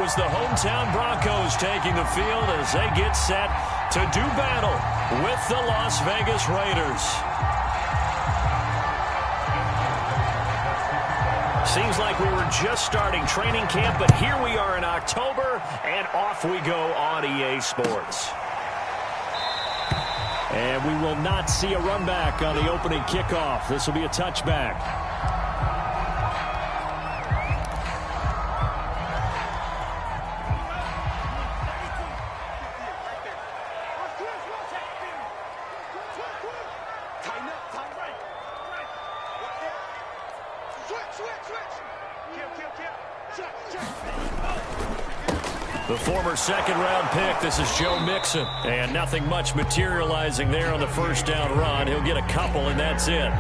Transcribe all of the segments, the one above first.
goes the hometown Broncos taking the field as they get set to do battle with the Las Vegas Raiders. Seems like we were just starting training camp, but here we are in October, and off we go on EA Sports. And we will not see a run back on the opening kickoff. This will be a touchback. The former second-round pick, this is Joe Mixon. And nothing much materializing there on the first down run. He'll get a couple, and that's it.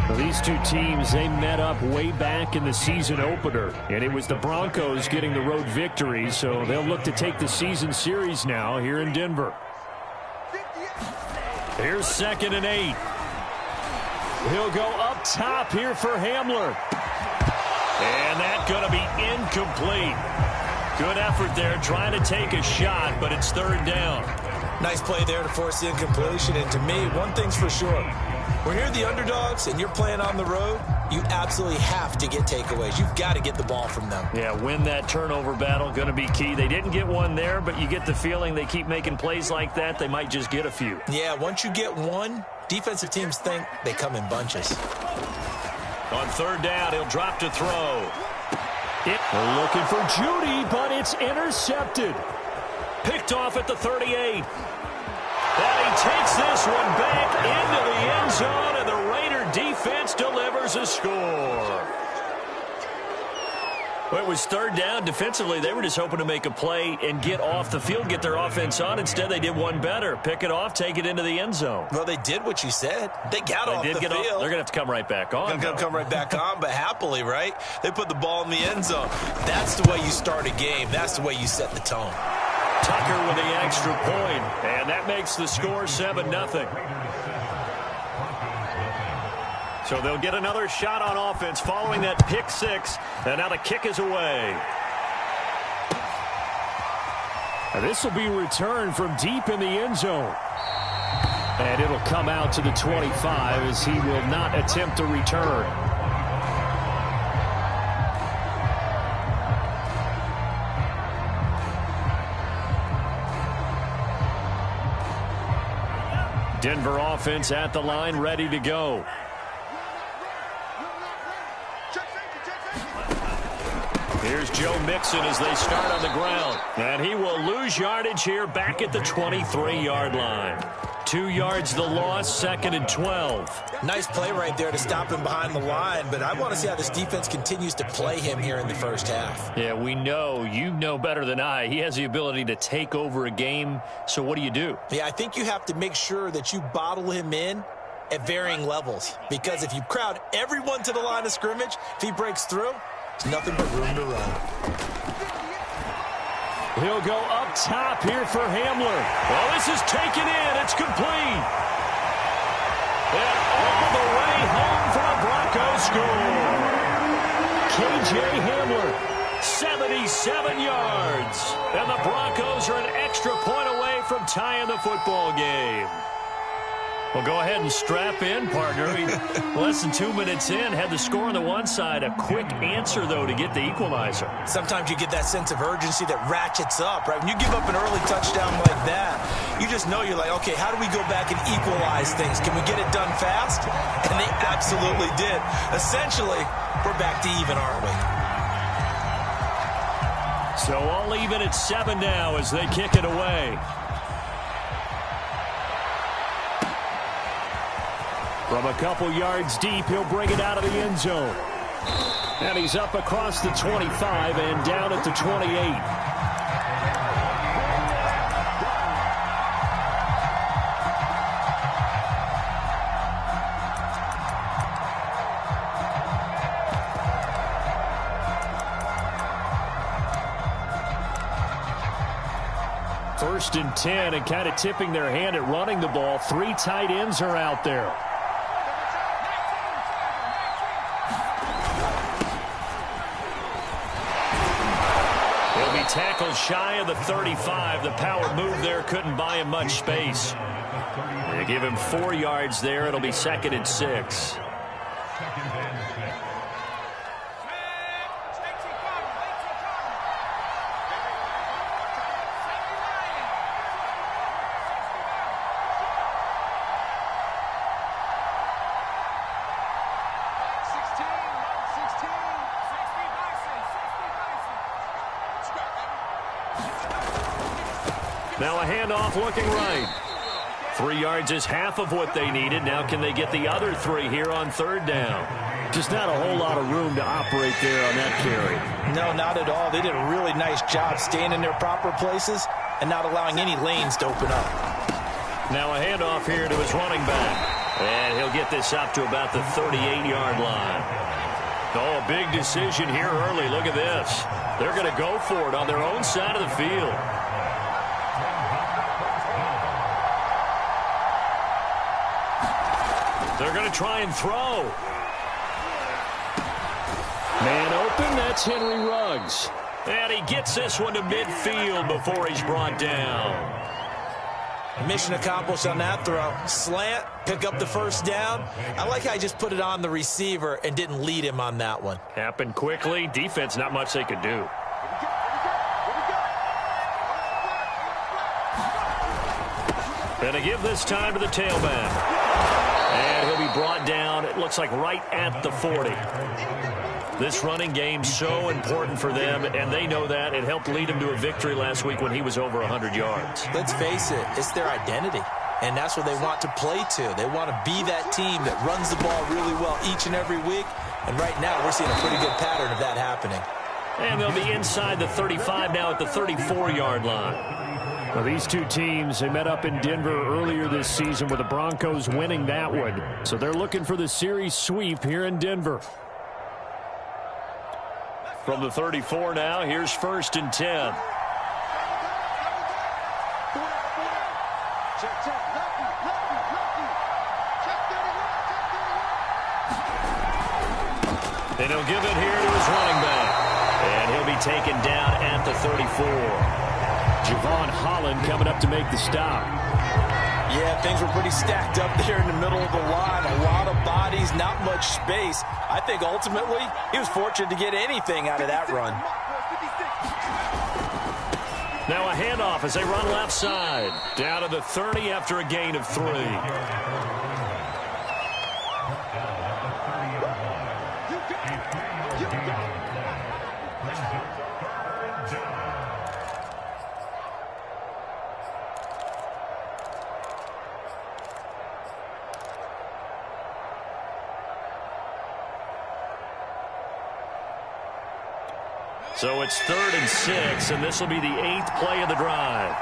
Well, these two teams, they met up way back in the season opener. And it was the Broncos getting the road victory, so they'll look to take the season series now here in Denver. Here's 2nd and 8. He'll go up top here for Hamler. And that's going to be incomplete. Good effort there, trying to take a shot, but it's 3rd down. Nice play there to force the incompletion. And to me, one thing's for sure. When you're the underdogs and you're playing on the road, you absolutely have to get takeaways. You've got to get the ball from them. Yeah, win that turnover battle, going to be key. They didn't get one there, but you get the feeling they keep making plays like that, they might just get a few. Yeah, once you get one, defensive teams think they come in bunches. On 3rd down, he'll drop to throw. They're looking for Judy, but it's intercepted. Picked off at the 38. And he takes this one back into the end zone, and the Raider defense delivers a score. Well, it was 3rd down. Defensively, they were just hoping to make a play and get off the field, get their offense on. Instead, they did one better. Pick it off, take it into the end zone. Well, they did what you said. They got off the field. They're going to have to come right back on. They're going to come right back on, but happily, right? They put the ball in the end zone. That's the way you start a game. That's the way you set the tone. Tucker with the extra point, and that makes the score 7-0. So they'll get another shot on offense following that pick 6, and now the kick is away. Now this will be returned from deep in the end zone. And it'll come out to the 25 as he will not attempt a return. Denver offense at the line, ready to go. Here's Joe Mixon as they start on the ground. And he will lose yardage here back at the 23-yard line. 2 yards the loss, 2nd and 12. Nice play right there to stop him behind the line, but I want to see how this defense continues to play him here in the first half. Yeah, we know. You know better than I. He has the ability to take over a game, so what do you do? Yeah, I think you have to make sure that you bottle him in at varying levels, because if you crowd everyone to the line of scrimmage, if he breaks through, there's nothing but room to run. He'll go up top here for Hamler. Well, this is taken in. It's complete. And all the way home for a Broncos score. K.J. Hamler. 77 yards. And the Broncos are an extra point away from tying the football game. Well, go ahead and strap in, partner. Less than 2 minutes in, had the score on the one side. A quick answer, though, to get the equalizer. Sometimes you get that sense of urgency that ratchets up, right? When you give up an early touchdown like that, you just know you're like, okay, how do we go back and equalize things? Can we get it done fast? And they absolutely did. Essentially, we're back to even, aren't we? So all even at 7 now as they kick it away. From a couple yards deep, he'll bring it out of the end zone. And he's up across the 25 and down at the 28. First and 10, and kind of tipping their hand at running the ball. 3 tight ends are out there. tackled shy of the 35. The power move there couldn't buy him much space. They give him 4 yards there. It'll be 2nd and 6. Now a handoff looking right. 3 yards is half of what they needed. Now can they get the other 3 here on 3rd down? Just not a whole lot of room to operate there on that carry. No, not at all. They did a really nice job staying in their proper places and not allowing any lanes to open up. Now a handoff here to his running back. And he'll get this up to about the 38-yard line. Oh, a big decision here early. Look at this. They're going to go for it on their own side of the field. They're going to try and throw. Man open, that's Henry Ruggs. And he gets this one to midfield before he's brought down. Mission accomplished on that throw. Slant, pick up the 1st down. I like how I just put it on the receiver and didn't lead him on that one. Happened quickly. Defense, not much they could do. And to give this time to the tailback. And he'll be brought down, it looks like right at the 40. This running game so important for them, and they know that. It helped lead them to a victory last week when he was over 100 yards. Let's face it, it's their identity, and that's what they want to play to. They want to be that team that runs the ball really well each and every week, and right now we're seeing a pretty good pattern of that happening. And they'll be inside the 35 now at the 34-yard line. Well, these two teams, they met up in Denver earlier this season with the Broncos winning that one. So they're looking for the series sweep here in Denver. From the 34 now, here's 1st and 10. And he'll give it here to his running back. And he'll be taken down at the 34. Javon Holland coming up to make the stop. Yeah, things were pretty stacked up there in the middle of the line. A lot of bodies, not much space. I think ultimately he was fortunate to get anything out of that run. Now a handoff as they run left side. Down to the 30 after a gain of 3. So it's 3rd and 6, and this will be the 8th play of the drive.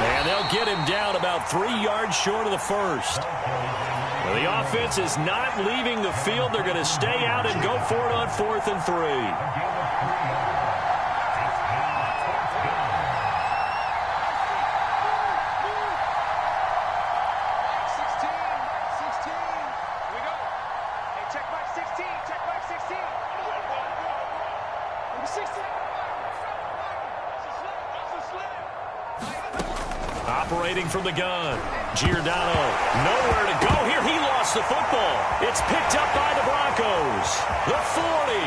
And they'll get him down about 3 yards short of the 1st. Well, the offense is not leaving the field. They're going to stay out and go for it on 4th and 3. Operating from the gun. Giordano, nowhere to go here. He lost the football. It's picked up by the Broncos. The 40,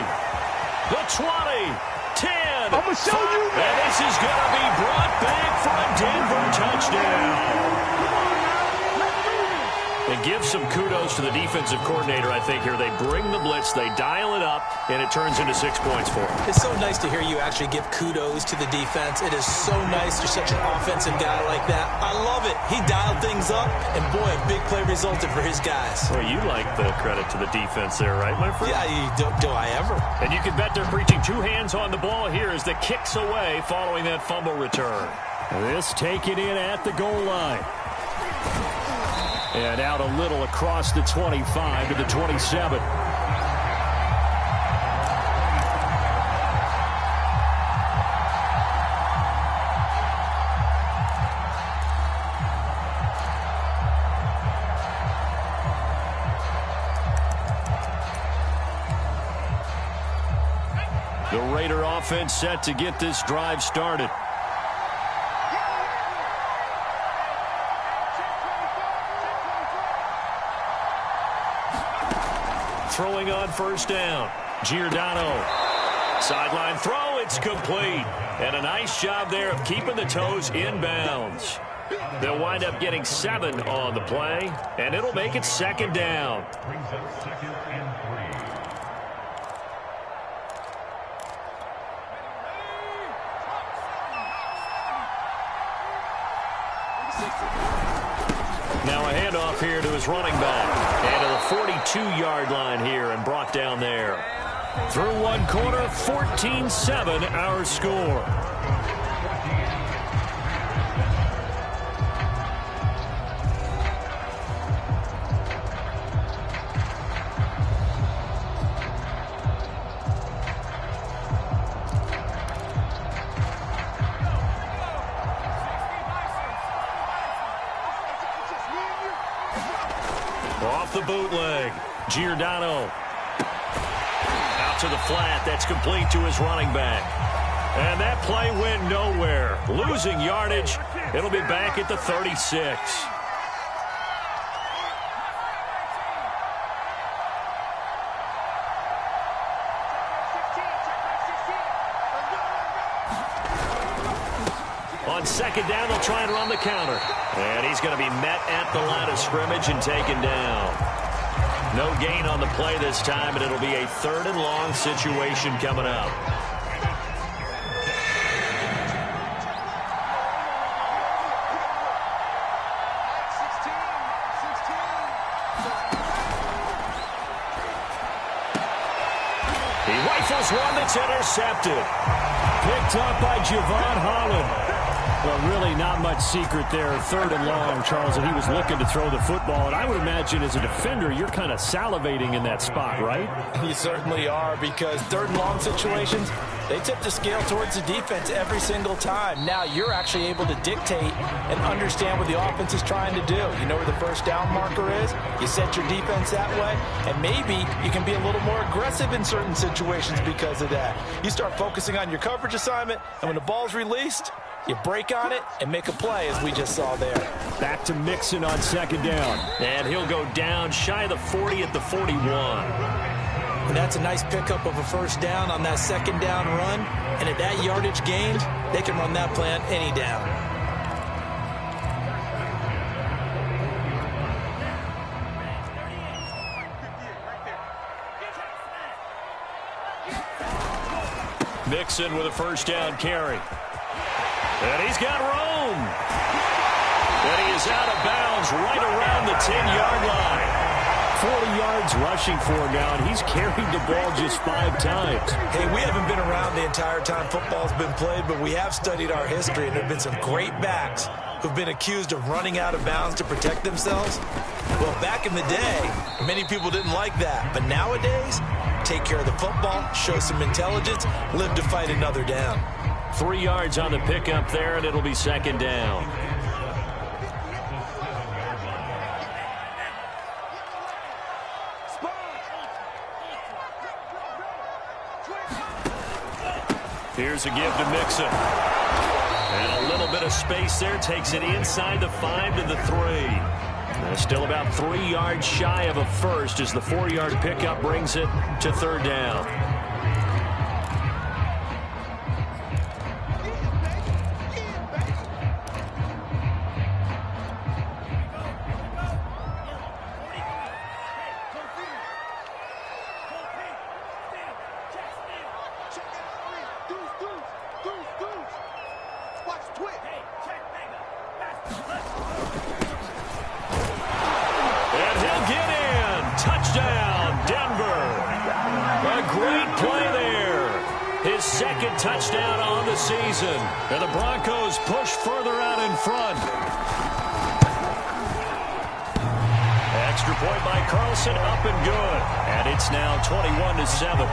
the 20, 10. I'm going to show you, man. And this is going to be brought back for a Denver touchdown. And give some kudos to the defensive coordinator, I think, here. They bring the blitz, they dial it up, and it turns into 6 points for them. It's so nice to hear you actually give kudos to the defense. It is so nice. You're such an offensive guy like that. I love it. He dialed things up, and boy, a big play resulted for his guys. Well, you like the credit to the defense there, right, my friend? Yeah, do I ever. And you can bet they're preaching 2 hands on the ball here as the kick's away following that fumble return. This taken in at the goal line. And out a little across the 25 to the 27. The Raider offense set to get this drive started. Throwing on first down. Giordano. Sideline throw. It's complete. And a nice job there of keeping the toes in bounds. They'll wind up getting 7 on the play, and it'll make it second down. Now a handoff here to his running back. And to the 42-yard line here and brought down there. Through one quarter, 14-7 our score. Off the bootleg. Giordano. Out to the flat. That's complete to his running back. And that play went nowhere. Losing yardage. It'll be back at the 36. On second down, they'll try and run the counter. And he's going to be met at the line of scrimmage and taken down. No gain on the play this time, and it'll be a 3rd and long situation coming up. He rifles one that's intercepted. Picked up by Javon Holland. Well, really not much secret there. 3rd and long, Charles, and he was looking to throw the football. And I would imagine as a defender, you're kind of salivating in that spot, right? You certainly are, because 3rd and long situations, they tip the scale towards the defense every single time. Now you're actually able to dictate and understand what the offense is trying to do. You know where the first down marker is. You set your defense that way, and maybe you can be a little more aggressive in certain situations because of that. You start focusing on your coverage assignment, and when the ball's released, you break on it and make a play, as we just saw there. Back to Mixon on second down. And he'll go down shy of the 40 at the 41. And that's a nice pickup of a first down on that second down run. And at that yardage gained, they can run that play on any down. Mixon with a first down carry. And he's got room. And he is out of bounds right around the 10-yard line. 40 yards rushing for him now, and he's carried the ball just 5 times. Hey, we haven't been around the entire time football's been played, but we have studied our history, and there have been some great backs who've been accused of running out of bounds to protect themselves. Well, back in the day, many people didn't like that. But nowadays, take care of the football, show some intelligence, live to fight another down. 3 yards on the pickup there, and it'll be second down. Here's a give to Mixon. And a little bit of space there. Takes it inside the 5 to the 3. Still about 3 yards shy of a first as the 4-yard pickup brings it to 3rd down. Touchdown on the season. And the Broncos push further out in front. Extra point by Carlson, up and good. And it's now 21-7.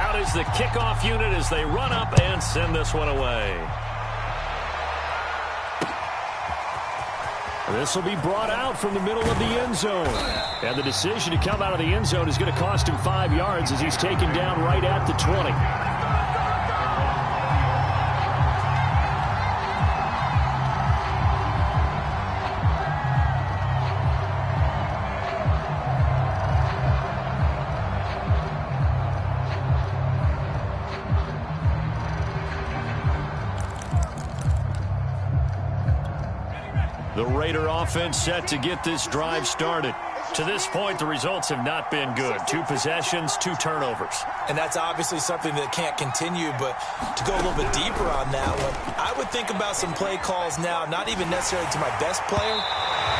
Out is the kickoff unit as they run up and send this one away. This will be brought out from the middle of the end zone. And the decision to come out of the end zone is going to cost him 5 yards as he's taken down right at the 20. The Raider offense set to get this drive started. To this point, the results have not been good. 2 possessions, 2 turnovers. And that's obviously something that can't continue, but to go a little bit deeper on that one, I would think about some play calls now, not even necessarily to my best player,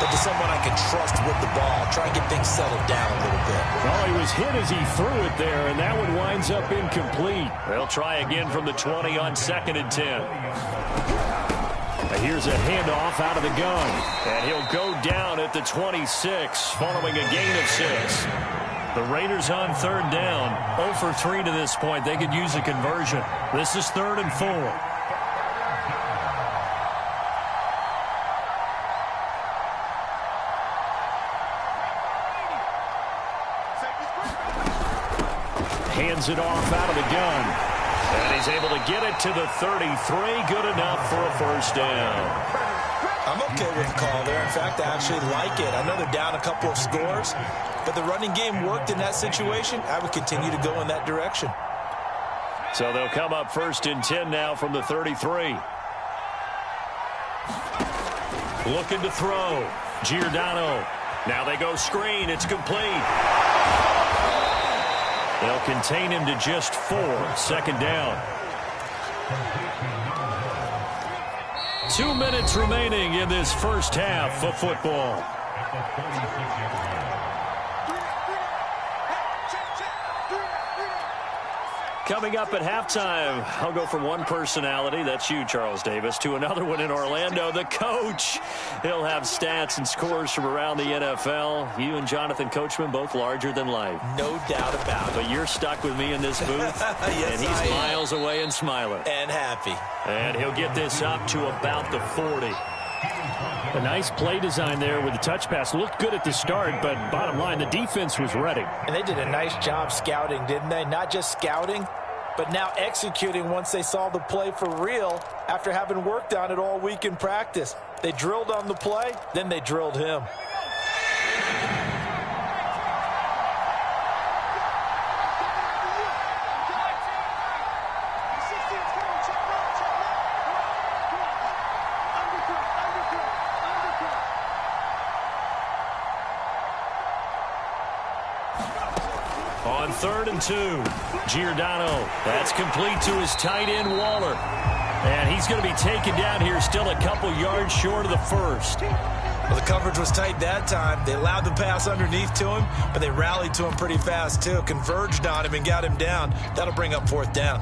but to someone I can trust with the ball. Try and get things settled down a little bit. Well, he was hit as he threw it there, and that one winds up incomplete. They'll try again from the 20 on 2nd and 10. Here's a handoff out of the gun. And he'll go down at the 26 following a gain of 6. The Raiders on 3rd down. 0 for 3 to this point. They could use a conversion. This is 3rd and 4. Hands it off out of the gun. And he's able to get it to the 33. Good enough for a first down. I'm okay with the call there. In fact, I actually like it. I know they're down a couple of scores, but the running game worked in that situation. I would continue to go in that direction. So they'll come up 1st and 10 now from the 33. Looking to throw. Giordano. Now they go screen. It's complete. They'll contain him to just 4. 2nd down. 2 minutes remaining in this first half of football. Coming up at halftime, I'll go from one personality, that's you, Charles Davis, to another one in Orlando, the coach. He'll have stats and scores from around the NFL. You and Jonathan Coachman, both larger than life. No doubt about it. But you're stuck with me in this booth, yes, and he's miles away and smiling. And happy. And he'll get this up to about the 40. A nice play design there with the touch pass. Looked good at the start, but bottom line, the defense was ready. And they did a nice job scouting, didn't they? Not just scouting, but now executing once they saw the play for real after having worked on it all week in practice. They drilled on the play, then they drilled him. On 3rd and 2, Giordano. That's complete to his tight end, Waller. And he's going to be taken down here still a couple yards short of the first. Well, the coverage was tight that time. They allowed the pass underneath to him, but they rallied to him pretty fast, too. Converged on him and got him down. That'll bring up 4th down.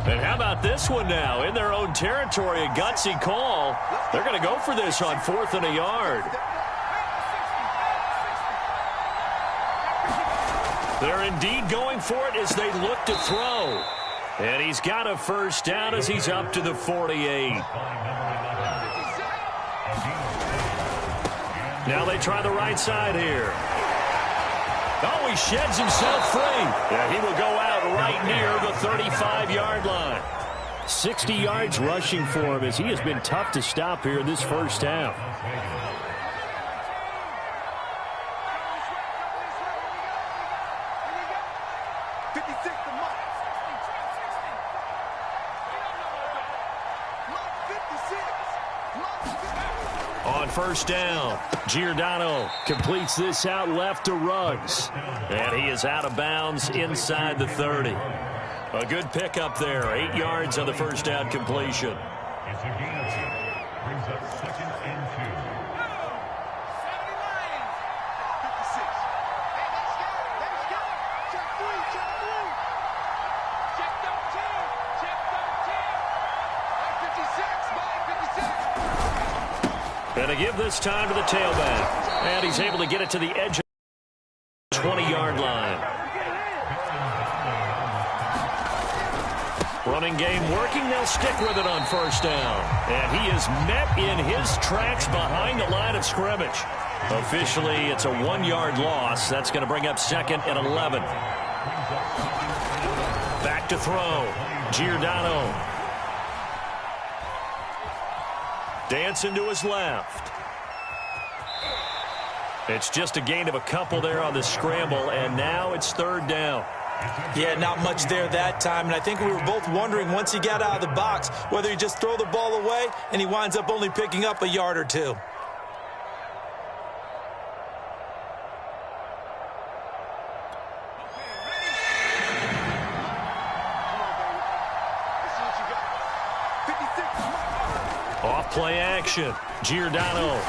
And how about this one now? In their own territory, a gutsy call. They're going to go for this on 4th and a yard. They're indeed going for it as they look to throw. And he's got a first down as he's up to the 48. Now they try the right side here. Oh, he sheds himself free. Yeah, he will go out right near the 35-yard line. 60 yards rushing for him as he has been tough to stop here in this first half. On 1st down, Giordano completes this out left to Ruggs. And he is out of bounds inside the 30. A good pickup there. 8 yards on the first down completion. Brings up 2nd and 2. And to give this time to the tailback. And he's able to get it to the edge of the 20-yard line. Running Running game working. They'll stick with it on first down. And he is met in his tracks behind the line of scrimmage. Officially, it's a 1-yard loss. That's going to bring up 2nd and 11. Back to throw. Giordano. Dancing to his left. It's just a gain of a couple there on the scramble, and now it's 3rd down. Yeah, not much there that time, and I think we were both wondering once he got out of the box whether he just throw the ball away and he winds up only picking up a yard or two. Off play action. Giordano.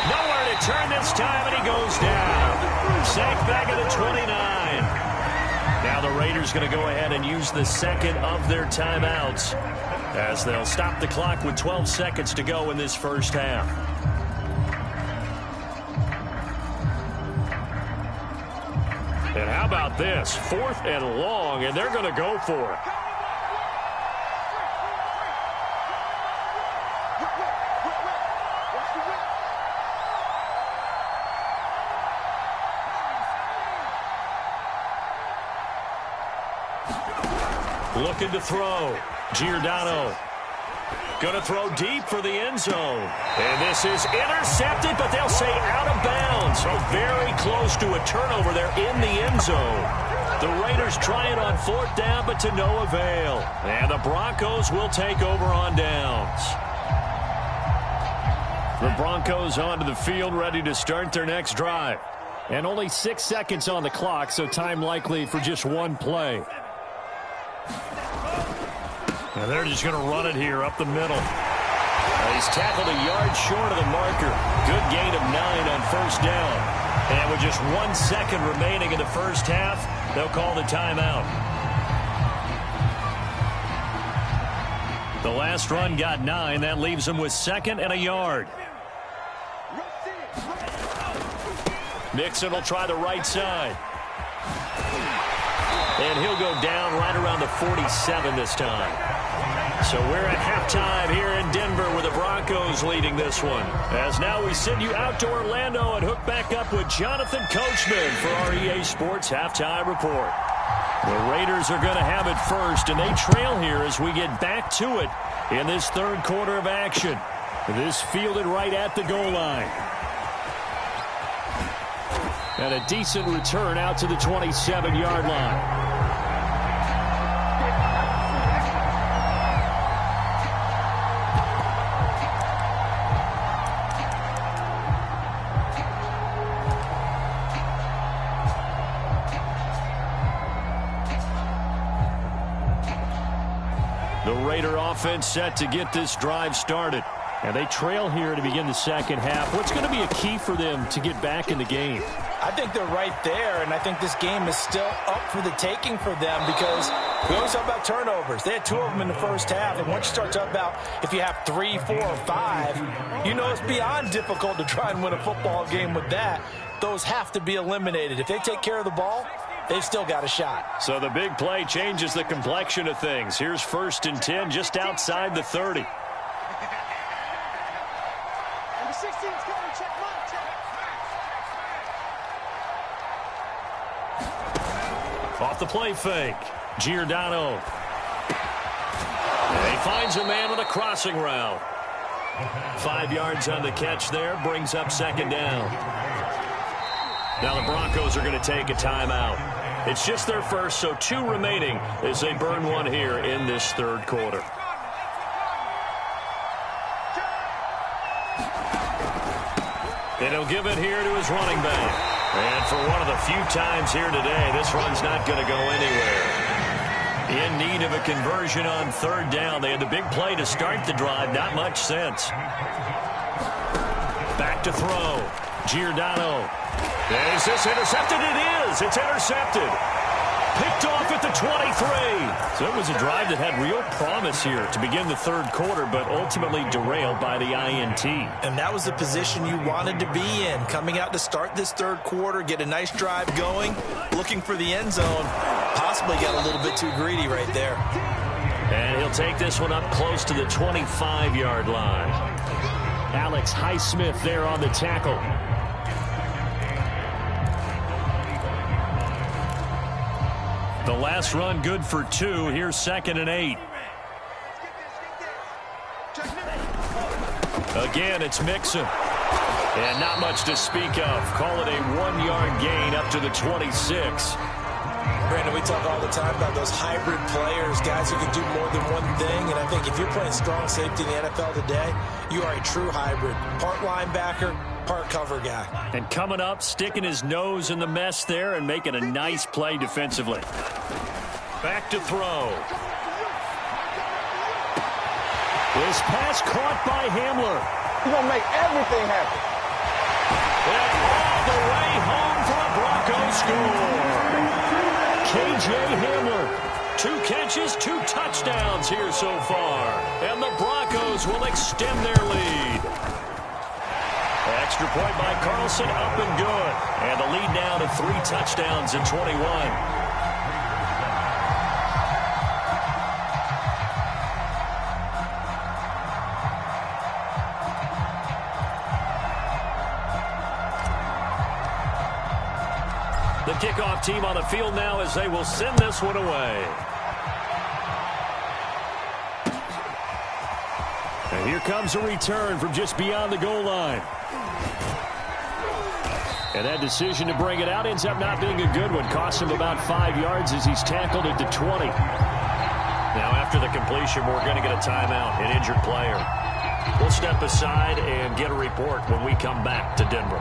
Nowhere to turn this time, and he goes down. Sacked back at the 29. Now the Raiders going to go ahead and use the second of their timeouts as they'll stop the clock with 12 seconds to go in this first half. And how about this? 4th and long, and they're going to go for it. Looking to throw. Giordano. Going to throw deep for the end zone. And this is intercepted, but they'll say out of bounds. So very close to a turnover there in the end zone. The Raiders try it on 4th down, but to no avail. And the Broncos will take over on downs. The Broncos onto the field, ready to start their next drive. And only 6 seconds on the clock, so time likely for just one play. And they're just going to run it here up the middle. He's tackled a yard short of the marker. Good gain of 9 on first down. And with just 1 second remaining in the first half, they'll call the timeout. The last run got 9. That leaves them with 2nd and a yard. Nixon will try the right side. And he'll go down right around the 47 this time. So we're at halftime here in Denver with the Broncos leading this one. As now we send you out to Orlando and hook back up with Jonathan Coachman for our EA Sports Halftime Report. The Raiders are going to have it first, and they trail here as we get back to it in this 3rd quarter of action. This fielded right at the goal line. And a decent return out to the 27-yard line. The Raider offense set to get this drive started. And they trail here to begin the second half. What's going to be a key for them to get back in the game? I think they're right there, and I think this game is still up for the taking for them because we always talk about turnovers. They had 2 of them in the first half, and once you start talking about if you have 3, 4, or 5, you know it's beyond difficult to try and win a football game with that. Those have to be eliminated. If they take care of the ball, they've still got a shot. So the big play changes the complexion of things. Here's 1st and 10 just outside the 30. Off the play fake. Giordano. And he finds a man with a crossing route. 5 yards on the catch there. Brings up 2nd down. Now the Broncos are going to take a timeout. It's just their first, so 2 remaining as they burn one here in this 3rd quarter. And he'll give it here to his running back. And for one of the few times here today, this run's not going to go anywhere. In need of a conversion on 3rd down. They had the big play to start the drive. Not much sense. Back to throw. Giordano. Is this intercepted? It is. It's intercepted. Picked off at the 23. So it was a drive that had real promise here to begin the 3rd quarter, but ultimately derailed by the INT. And that was the position you wanted to be in, coming out to start this 3rd quarter, get a nice drive going, looking for the end zone. Possibly got a little bit too greedy right there. And he'll take this one up close to the 25-yard line. Alex Highsmith there on the tackle. The last run good for 2. Here's 2nd and 8. Again, it's Mixon. And not much to speak of. Call it a 1-yard gain up to the 26. Brandon, we talk all the time about those hybrid players, guys who can do more than one thing. And I think if you're playing strong safety in the NFL today, you are a true hybrid. Part linebacker, part cover guy. And coming up, sticking his nose in the mess there and making a nice play defensively. Back to throw. This pass caught by Hamler. He's going to make everything happen. And all the way home for a Broncos score. K.J. Hamler, 2 catches, 2 touchdowns here so far. And the Broncos will extend their lead. Extra point by Carlson, up and good. And the lead now to 3 touchdowns in 21. The kickoff team on the field now as they will send this one away. And here comes a return from just beyond the goal line. And that decision to bring it out ends up not being a good one. Costs him about 5 yards as he's tackled at the 20. Now after the completion, we're going to get a timeout, an injured player. We'll step aside and get a report when we come back to Denver.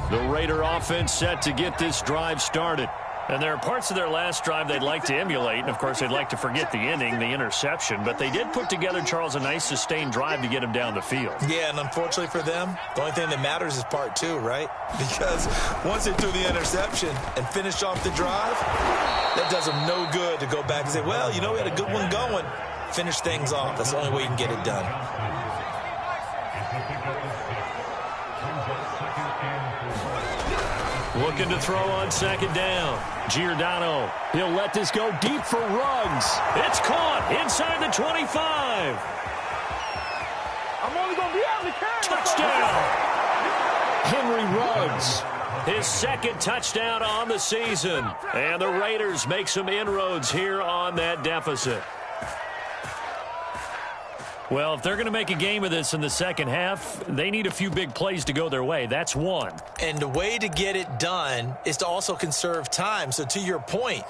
The Raider offense set to get this drive started. And there are parts of their last drive they'd like to emulate. And, of course, they'd like to forget the inning, the interception. But they did put together, Charles, a nice sustained drive to get him down the field. Yeah, and unfortunately for them, the only thing that matters is part 2, right? Because once they threw the interception and finished off the drive, that does them no good to go back and say, well, you know, we had a good one going. Finish things off. That's the only way you can get it done. Looking to throw on 2nd down. Giordano. He'll let this go deep for Ruggs. It's caught inside the 25. I'm only going to be able to carry Touchdown. Henry Ruggs. His 2nd touchdown on the season. And the Raiders make some inroads here on that deficit. Well, if they're going to make a game of this in the second half, they need a few big plays to go their way. That's one. And the way to get it done is to also conserve time. So to your point,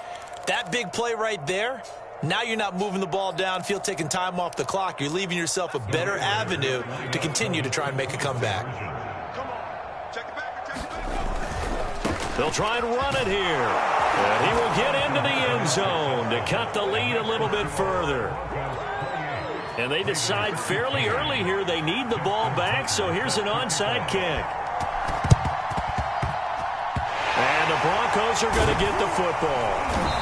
that big play right there, now you're not moving the ball downfield, taking time off the clock. You're leaving yourself a better avenue to continue to try and make a comeback. They'll try and run it here. And he will get into the end zone to cut the lead a little bit further. And they decide fairly early here they need the ball back, so here's an onside kick. And the Broncos are going to get the football.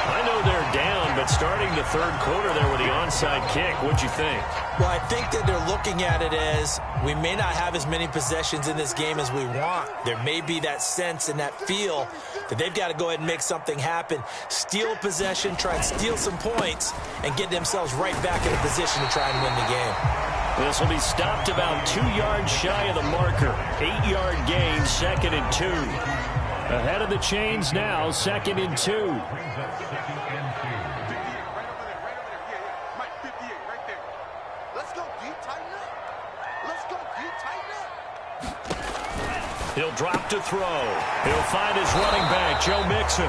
I know they're down, but starting the 3rd quarter there with the onside kick, what'd you think? Well, I think that they're looking at it as we may not have as many possessions in this game as we want. There may be that sense and that feel that they've got to go ahead and make something happen, steal a possession, try and steal some points, and get themselves right back in a position to try and win the game. This will be stopped about 2 yards shy of the marker. 8-yard gain, 2nd and 2. Ahead of the chains now, 2nd and 2. He'll drop to throw. He'll find his running back, Joe Mixon.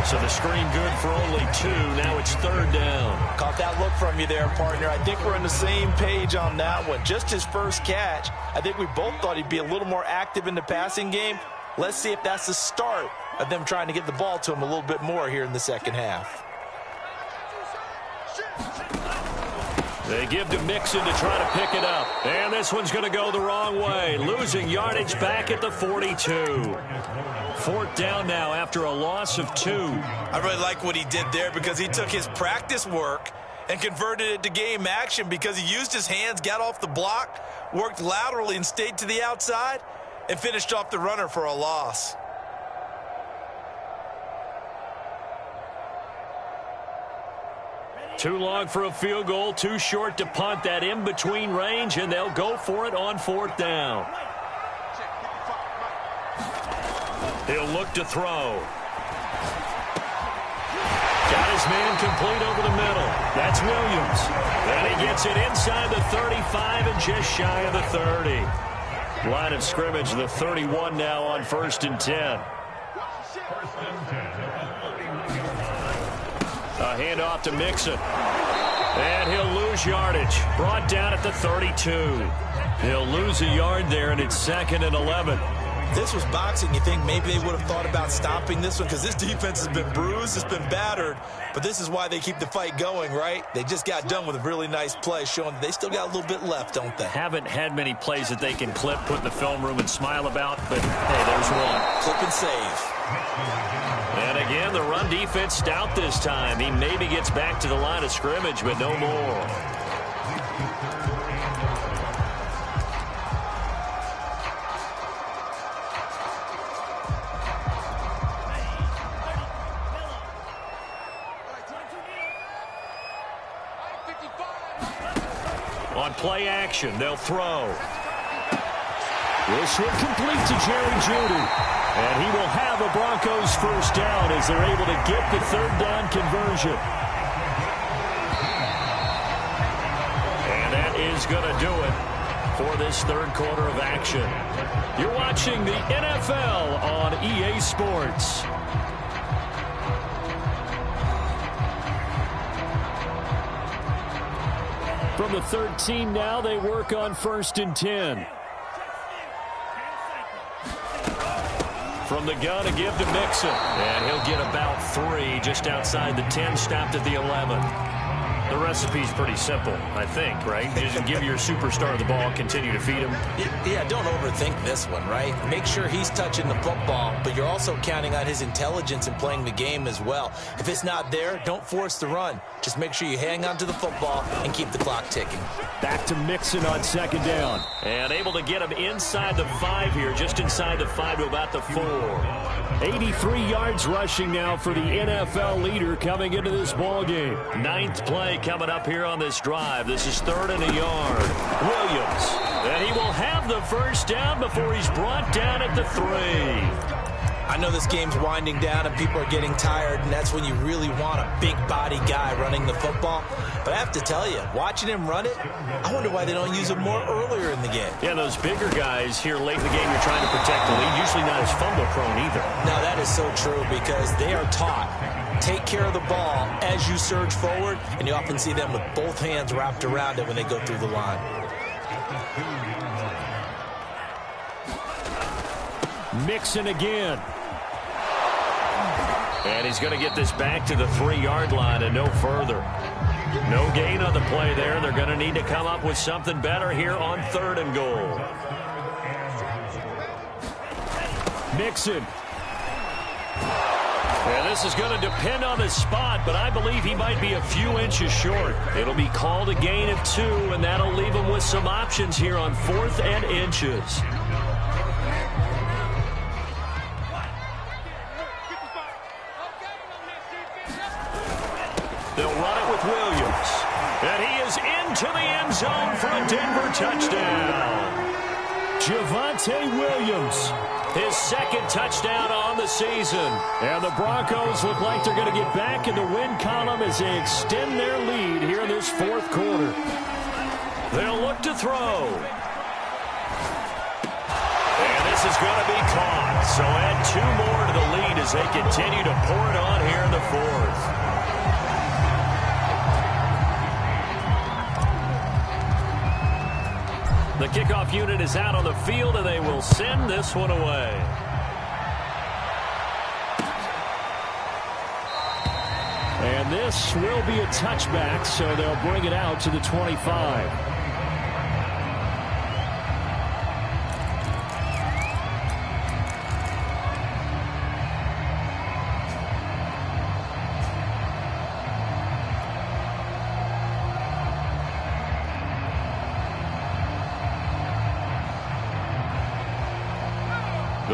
So the screen good for only 2. Now it's 3rd down. Caught that look from you there, partner. I think we're on the same page on that one. Just his first catch. I think we both thought he'd be a little more active in the passing game. Let's see if that's the start of them trying to get the ball to him a little bit more here in the second half. They give to Mixon to try to pick it up. And this one's going to go the wrong way. Losing yardage back at the 42. 4th down now after a loss of 2. I really like what he did there because he took his practice work and converted it to game action because he used his hands, got off the block, worked laterally and stayed to the outside, and finished off the runner for a loss. Too long for a field goal, too short to punt. That in-between range, and they'll go for it on 4th down. He'll look to throw. Got his man complete over the middle. That's Williams. And he gets it inside the 35 and just shy of the 30. Line of scrimmage, the 31 now on 1st and 10. A handoff to Mixon. And he'll lose yardage. Brought down at the 32. He'll lose a yard there, and it's 2nd and 11. If this was boxing, you think maybe they would have thought about stopping this one because this defense has been bruised, it's been battered, but this is why they keep the fight going, right? They just got done with a really nice play showing that they still got a little bit left, don't they? Haven't had many plays that they can clip, put in the film room, and smile about, but hey, there's one. Clip and save. And again, the run defense stout this time. He maybe gets back to the line of scrimmage, but no more. On play action, they'll throw. This one complete to Jerry Jeudy. And he will have a Broncos 1st down as they're able to get the 3rd down conversion. And that is going to do it for this 3rd quarter of action. You're watching the NFL on EA Sports. From the 13 now, they work on 1st and 10. From the gun, a give to Mixon. And he'll get about 3 just outside the 10, stopped at the 11. The recipe's pretty simple, I think, right? Just give your superstar the ball, continue to feed him. Yeah, don't overthink this one, right? Make sure he's touching the football, but you're also counting on his intelligence in playing the game as well. If it's not there, don't force the run. Just make sure you hang on to the football and keep the clock ticking. Back to Mixon on 2nd down. And able to get him inside the 5 here, just inside the 5 to about the 4. 83 yards rushing now for the NFL leader coming into this ball game. 9th play coming up here on this drive. This is 3rd and a yard. Williams. And he will have the 1st down before he's brought down at the 3. I know this game's winding down and people are getting tired, and that's when you really want a big body guy running the football. But I have to tell you, watching him run it, I wonder why they don't use him more earlier in the game. Yeah, those bigger guys here late in the game, you're trying to protect the lead, usually not as fumble prone either. Now that is so true because they are taught, take care of the ball as you surge forward, and you often see them with both hands wrapped around it when they go through the line. Mixon again. And he's going to get this back to the 3-yard line and no further. No gain on the play there. They're going to need to come up with something better here on 3rd and goal. Mixon. And this is going to depend on the spot, but I believe he might be a few inches short. It'll be called a gain of 2, and that'll leave him with some options here on 4th and inches. They'll run it with Williams. And he is into the end zone for a Denver touchdown. Javonte Williams. His 2nd touchdown on the season. And the Broncos look like they're going to get back in the win column as they extend their lead here in this 4th quarter. They'll look to throw. And this is going to be caught. So add 2 more to the lead as they continue to pour it on here in the 4th. The kickoff unit is out on the field, and they will send this one away. And this will be a touchback, so they'll bring it out to the 25.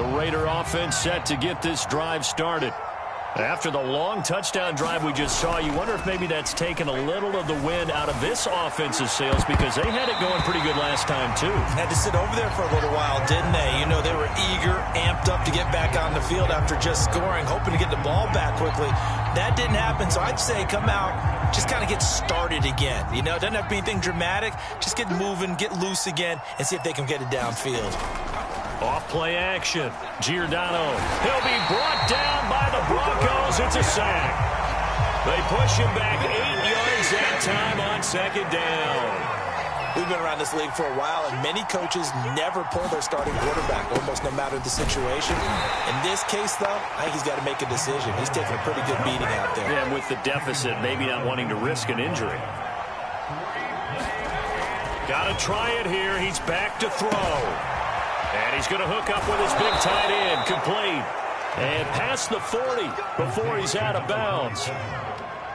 The Raider offense set to get this drive started. After the long touchdown drive we just saw, you wonder if maybe that's taken a little of the wind out of this offense's sails because they had it going pretty good last time, too. Had to sit over there for a little while, didn't they? You know, they were eager, amped up to get back on the field after just scoring, hoping to get the ball back quickly. That didn't happen, so I'd say come out, just kind of get started again. You know, it doesn't have to be anything dramatic. Just get moving, get loose again, and see if they can get it downfield. Off play action. Giordano. He'll be brought down by the Broncos. It's a sack. They push him back 8 yards that time on second down. We've been around this league for a while, and many coaches never pull their starting quarterback, almost no matter the situation. In this case, though, I think he's got to make a decision. He's taking a pretty good beating out there. Yeah, and with the deficit, maybe not wanting to risk an injury. Got to try it here. He's back to throw. And he's going to hook up with his big tight end. Complete. And past the 40 before he's out of bounds.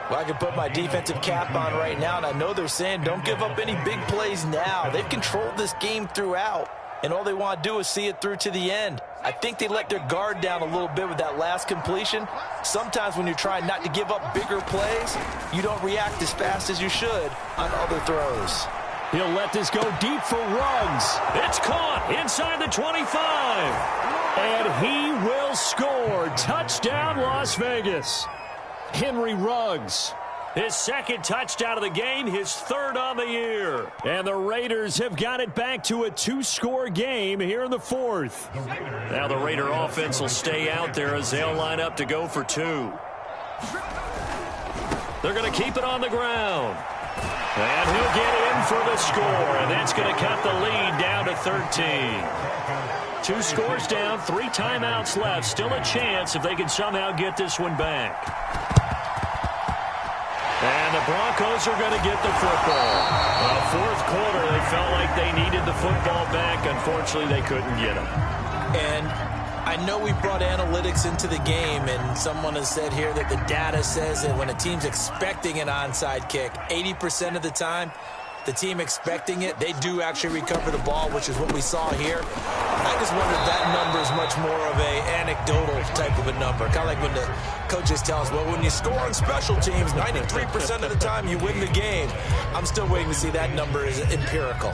Well, I can put my defensive cap on right now, and I know they're saying don't give up any big plays now. They've controlled this game throughout, and all they want to do is see it through to the end. I think they let their guard down a little bit with that last completion. Sometimes when you're trying not to give up bigger plays, you don't react as fast as you should on other throws. He'll let this go deep for Ruggs. It's caught inside the 25. And he will score. Touchdown, Las Vegas. Henry Ruggs. His second touchdown of the game, his third on the year. And the Raiders have got it back to a 2-score game here in the fourth. Now the Raider offense will stay out there as they'll line up to go for 2. They're going to keep it on the ground. And he'll get in for the score, and that's going to cut the lead down to 13. 2 scores down, 3 timeouts left. Still a chance if they can somehow get this one back. And the Broncos are going to get the football. Fourth quarter, they felt like they needed the football back. Unfortunately, they couldn't get it. And I know we brought analytics into the game, and someone has said here that the data says that when a team's expecting an onside kick, 80% of the time, the team expecting it, they do actually recover the ball, which is what we saw here. I just wonder if that number is much more of a anecdotal type of a number. Kind of like when the coaches tell us, well, when you score on special teams, 93% of the time you win the game. I'm still waiting to see that number is empirical.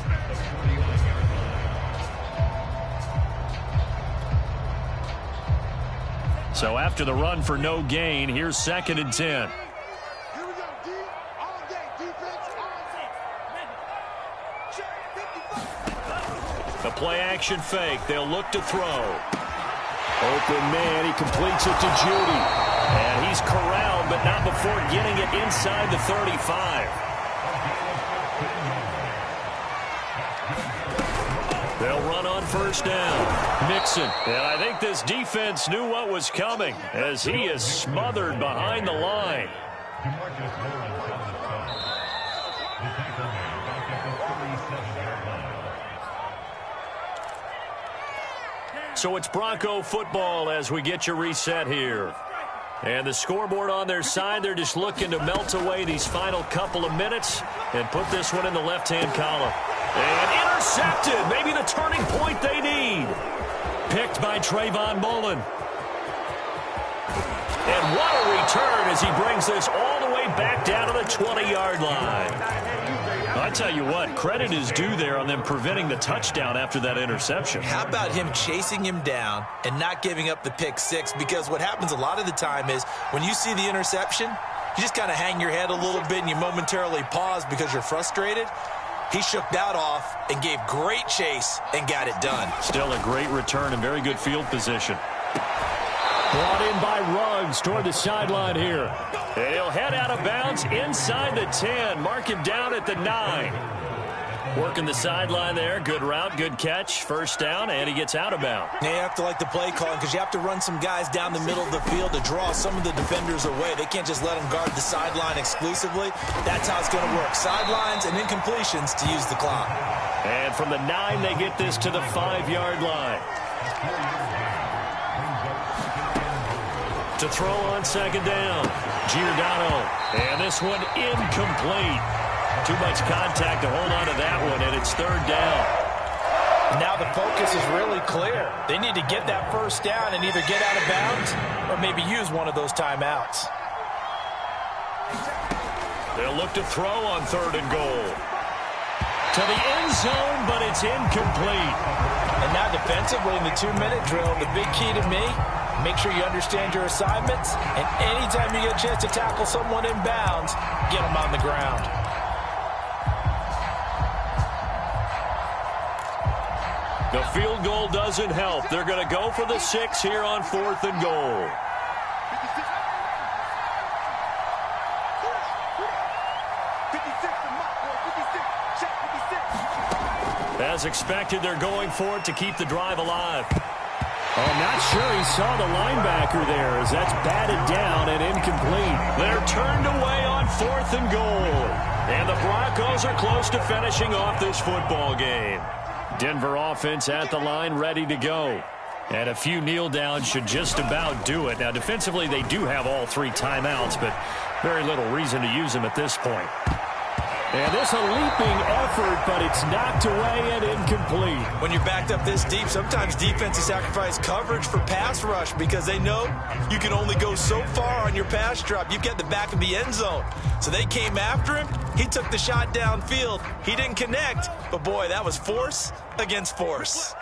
So after the run for no gain, here's 2nd and 10. The play-action fake. They'll look to throw. Open man. He completes it to Judy. And he's corralled, but not before getting it inside the 35. They'll run on first down. Mixon. And I think this defense knew what was coming as he is smothered behind the line. So it's Bronco football as we get you reset here. And the scoreboard on their side, they're just looking to melt away these final couple of minutes and put this one in the left-hand column. And intercepted. Maybe the turning point they need. Picked by Trayvon Mullen. And what a return as he brings this all the way back down to the 20-yard line. I tell you what, credit is due there on them preventing the touchdown after that interception. How about him chasing him down and not giving up the pick six? Because what happens a lot of the time is when you see the interception, you just kind of hang your head a little bit and you momentarily pause because you're frustrated. He shook that off and gave great chase and got it done. Still a great return and very good field position. Brought in by Ruggs toward the sideline here. And he'll head out of bounds inside the 10. Mark him down at the 9. Working the sideline there. Good route, good catch. First down, and he gets out of bounds. Now you have to like the play calling because you have to run some guys down the middle of the field to draw some of the defenders away. They can't just let them guard the sideline exclusively. That's how it's going to work. Sidelines and incompletions to use the clock. And from the 9, they get this to the 5-yard line. To throw on second down. Giordano. And this one incomplete. Too much contact to hold on to that one, and it's third down. Now the focus is really clear. They need to get that first down and either get out of bounds or maybe use one of those timeouts. They'll look to throw on 3rd and goal. To the end zone, but it's incomplete. And now defensively in the 2-minute drill, the big key to me, make sure you understand your assignments, and anytime you get a chance to tackle someone in bounds, get them on the ground. The field goal doesn't help. They're going to go for the 6 here on 4th and goal. As expected, they're going for it to keep the drive alive. I'm not sure he saw the linebacker there as that's batted down and incomplete. They're turned away on 4th and goal. And the Broncos are close to finishing off this football game. Denver offense at the line, ready to go. And a few kneel downs should just about do it. Now, defensively, they do have all 3 timeouts, but very little reason to use them at this point. And this a leaping effort, but it's knocked away and incomplete. When you're backed up this deep, sometimes defenses sacrifice coverage for pass rush because they know you can only go so far on your pass drop. You've got the back of the end zone. So they came after him. He took the shot downfield. He didn't connect, but boy, that was force against force.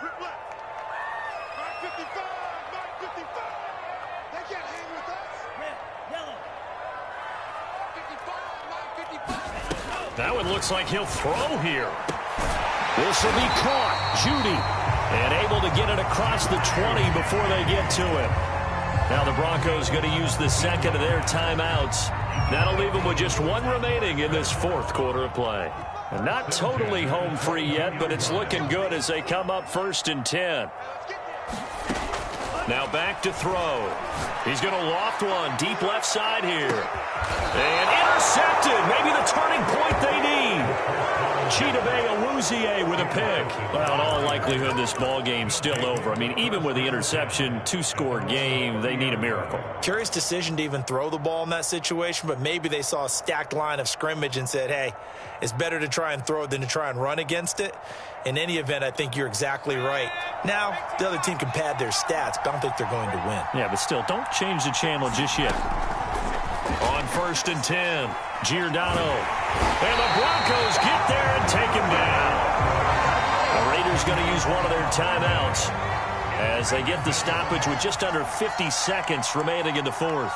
That one looks like he'll throw here. This will be caught. Judy. And able to get it across the 20 before they get to it. Now the Broncos going to use the second of their timeouts. That'll leave them with just 1 remaining in this 4th quarter of play. And not totally home free yet, but it's looking good as they come up 1st and 10. Now back to throw. He's going to loft one deep left side here. And intercepted. Maybe the turning point they need. Chidobe Awuzie with a pick. Well, in all likelihood, this ball game's still over. I mean, even with the interception, 2-score game, they need a miracle. Curious decision to even throw the ball in that situation, but maybe they saw a stacked line of scrimmage and said, hey, it's better to try and throw it than to try and run against it. In any event, I think you're exactly right. Now, the other team can pad their stats, but I don't think they're going to win. Yeah, but still, don't change the channel just yet. On 1st and 10, Giordano. And the Broncos get there and take him down. The Raiders going to use one of their timeouts as they get the stoppage with just under 50 seconds remaining in the 4th.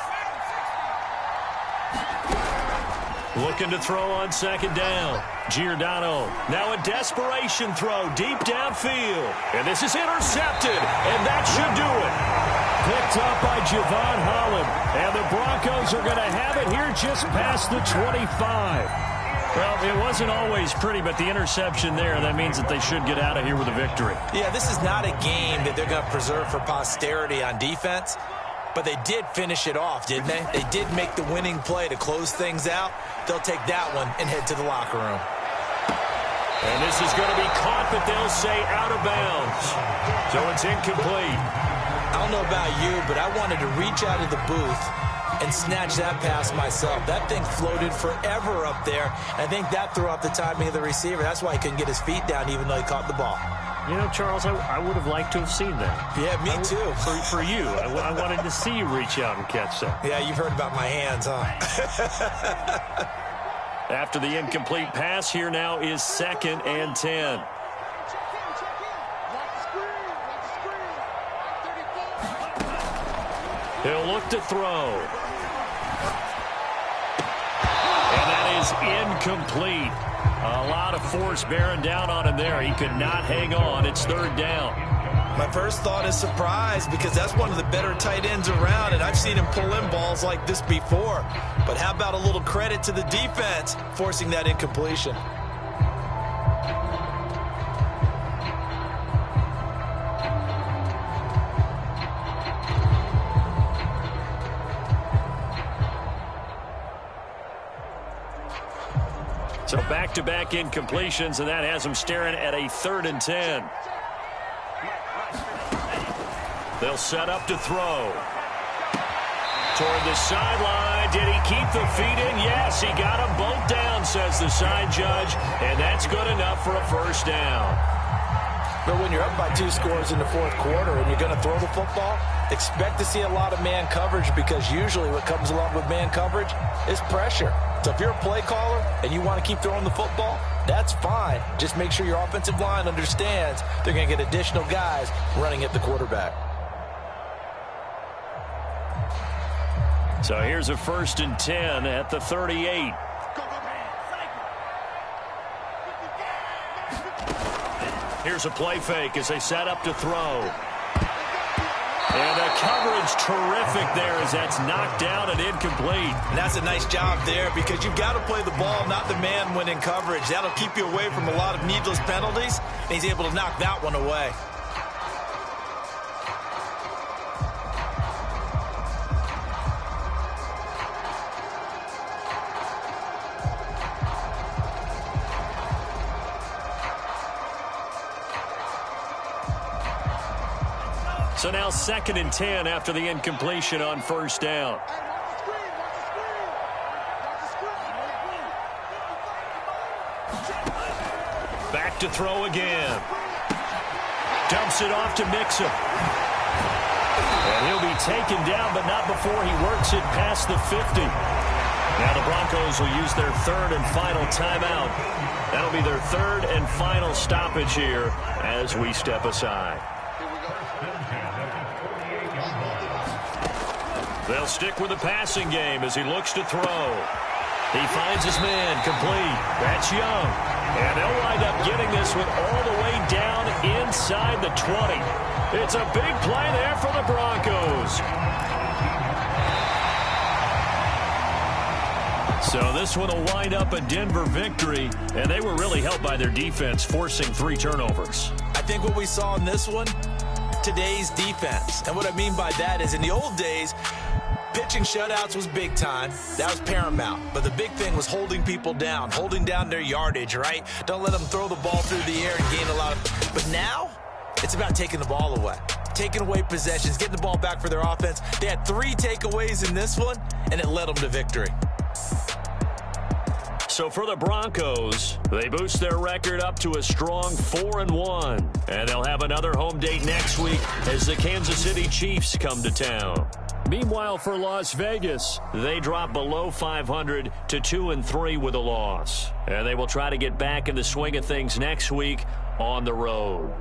Looking to throw on 2nd down. Giordano. Now a desperation throw deep downfield. And this is intercepted. And that should do it. Picked up by Javon Holland. And the Broncos are going to have it here just past the 25. Well, it wasn't always pretty, but the interception there, that means that they should get out of here with a victory. Yeah, this is not a game that they're going to preserve for posterity on defense. But they did finish it off, didn't they? They did make the winning play to close things out. They'll take that one and head to the locker room. And this is going to be caught, but they'll say out of bounds. So it's incomplete. I don't know about you, but I wanted to reach out of the booth and snatch that pass myself. That thing floated forever up there. I think that threw off the timing of the receiver. That's why he couldn't get his feet down even though he caught the ball. You know, Charles, I would have liked to have seen that. Yeah, me too. For you. I wanted to see you reach out and catch that. Yeah, you've heard about my hands, huh? After the incomplete pass, here now is 2nd and 10. He'll look to throw. And that is incomplete. A lot of force bearing down on him there. He could not hang on. It's 3rd down. My first thought is surprise because that's one of the better tight ends around, and I've seen him pull in balls like this before. But how about a little credit to the defense forcing that incompletion? So back-to-back incompletions, and that has them staring at a 3rd and 10. They'll set up to throw. Toward the sideline. Did he keep the feet in? Yes, he got them both down, says the side judge, and that's good enough for a 1st down. But when you're up by 2 scores in the fourth quarter and you're going to throw the football, expect to see a lot of man coverage, because usually what comes along with man coverage is pressure. So if you're a play caller and you want to keep throwing the football, that's fine. Just make sure your offensive line understands they're going to get additional guys running at the quarterback. So here's a 1st and 10 at the 38. Here's a play fake as they set up to throw. And the coverage terrific there as that's knocked down and incomplete. And that's a nice job there, because you've got to play the ball, not the man when in coverage. That'll keep you away from a lot of needless penalties, and he's able to knock that one away. So now 2nd and 10 after the incompletion on 1st down. Back to throw again. Dumps it off to Mixon. And he'll be taken down, but not before he works it past the 50. Now the Broncos will use their 3rd and final timeout. That'll be their 3rd and final stoppage here as we step aside. They'll stick with the passing game as he looks to throw. He finds his man complete. That's Young. And they'll wind up getting this one all the way down inside the 20. It's a big play there for the Broncos. So this one will wind up a Denver victory, and they were really helped by their defense, forcing 3 turnovers. I think what we saw in this one, today's defense. And what I mean by that is, in the old days, pitching shutouts was big time. That was paramount. But the big thing was holding people down, holding down their yardage, right? Don't let them throw the ball through the air and gain a lot of... But now, it's about taking the ball away. Taking away possessions, getting the ball back for their offense. They had 3 takeaways in this one, and it led them to victory. So for the Broncos, they boost their record up to a strong 4-1. And they'll have another home date next week as the Kansas City Chiefs come to town. Meanwhile, for Las Vegas, they drop below 500 to 2-3 with a loss. And they will try to get back in the swing of things next week on the road.